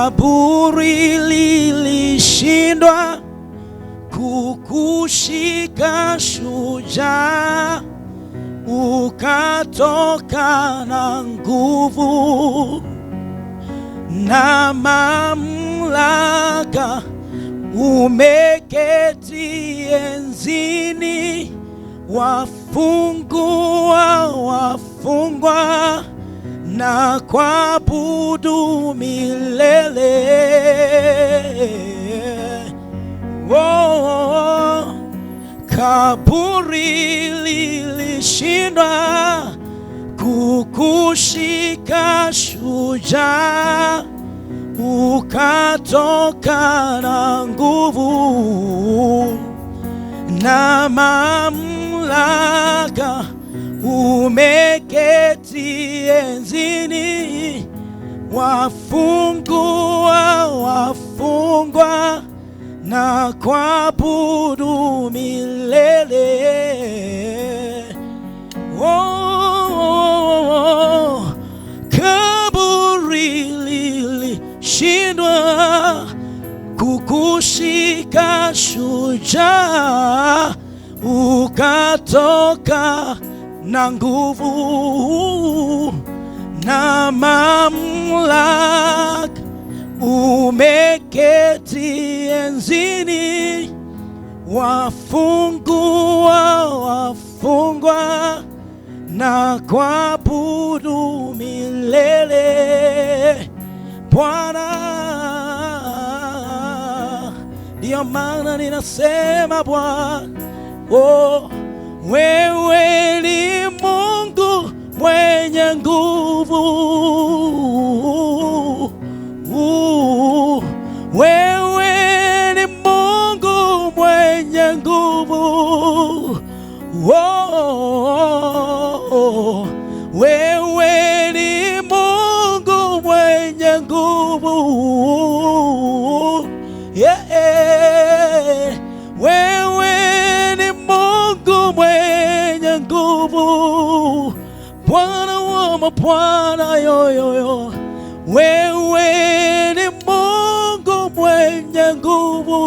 kaburi lilishindwa kukushika shujaa, ukatoka na nguvu na mamlaka, umeketi enzini, wafungua wafungwa na kuabudu milele. Oh, kaburi lilishindwa kukushika shujaa, ukatoka na nguvu na mamlaka, umeketi enzini, wafungua wafungwa na kuabudu milele. Oh, kaburi lilishindwa kukushika shujaa, ukatoka na nguvu na mamlaka, umeketi enzini, wafungua wafungwa na kuabudu milele. Bwana, ndiyo maana ninasema Bwana, oh, wewe ni Mungu mwenye nguvu. Wewe ni Mungu mwenye nguvu. Oh, wewe ni Mungu mwenye nguvu. Yeah. Wewe ni Mungu mwenye nguvu, Bwana wa mabwana, yoyoyo. Wewe ni Mungu mwenye nguvu,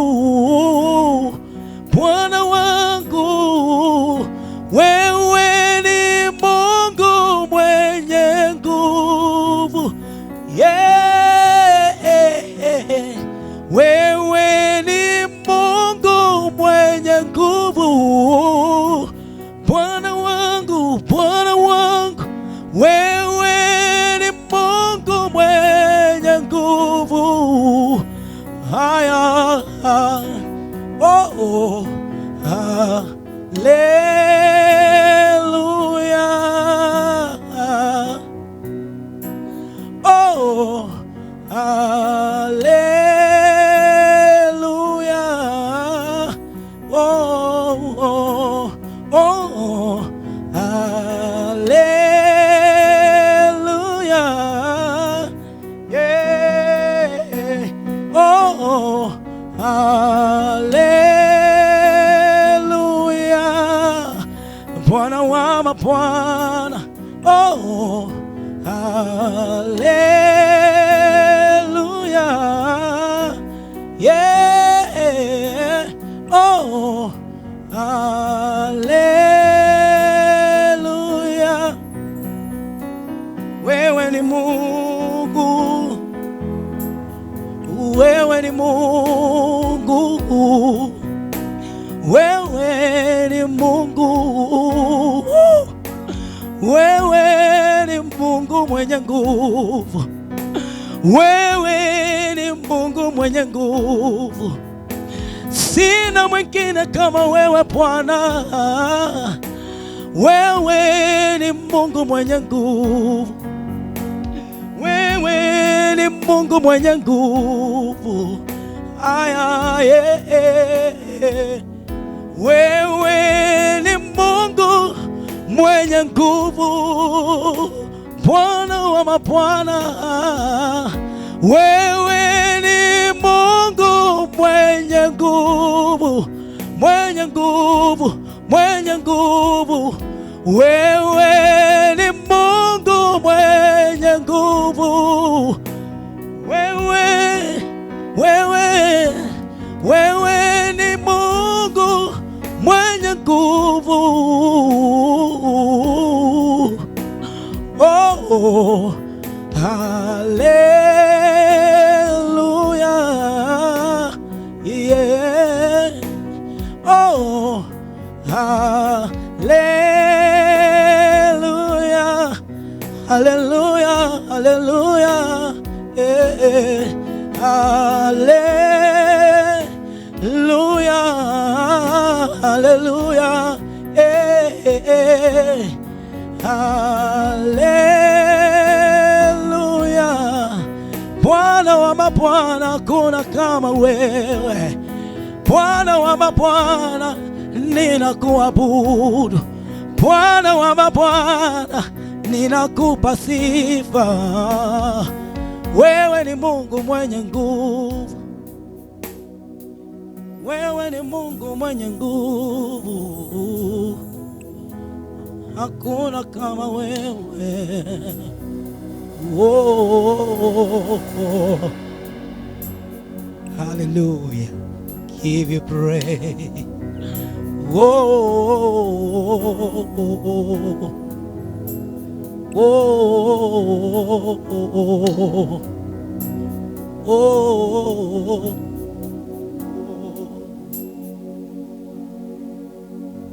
Bwana wangu. Wewe ni Mungu mwenye nguvu, yeah. Wewe ni Mungu mwenye nguvu, Bwana wangu, Bwana wangu. Wewe ni Mungu mwenye nguvu. Haya, oh, haleluya, oh, haleluya, oh, oh, oh, haleluya, yeah, oh, haleluya, Bwana wa mabwana, oh, haleluya, yeah, oh, haleluya. Wewe ni Mungu, wewe ni Mungu, wewe ni Mungu, wewe ni Mungu mwenye nguvu, wewe ni Mungu mwenye nguvu. Sina mwingine kama wewe Bwana, wewe ni Mungu mwenye nguvu, wewe ni Mungu mwenye nguvu. Aya, yeah. Wewe ni Mungu mwenye nguvu, Bwana wa mabwana. Wewe ni Mungu mwenye nguvu, mwenye nguvu, mwenye nguvu. Wewe ni Mungu mwenye nguvu, wewe wewe ni Mungu mwenye nguvu. Oh, hallelujah, yeah. Oh, hallelujah, hallelujah, hallelujah, yeah. Hallelujah, hallelujah, yeah. Hallelujah. Bwana wa mabwana, hakuna kama wewe. Bwana wa mabwana, ninakuabudu. Bwana wa mabwana, ninakupa sifa. Wewe ni Mungu mwenye nguvu. Wewe ni Mungu mwenye nguvu. Hakuna kama wewe. Oh, hallelujah. Give you praise. Oh, oh, oh, oh.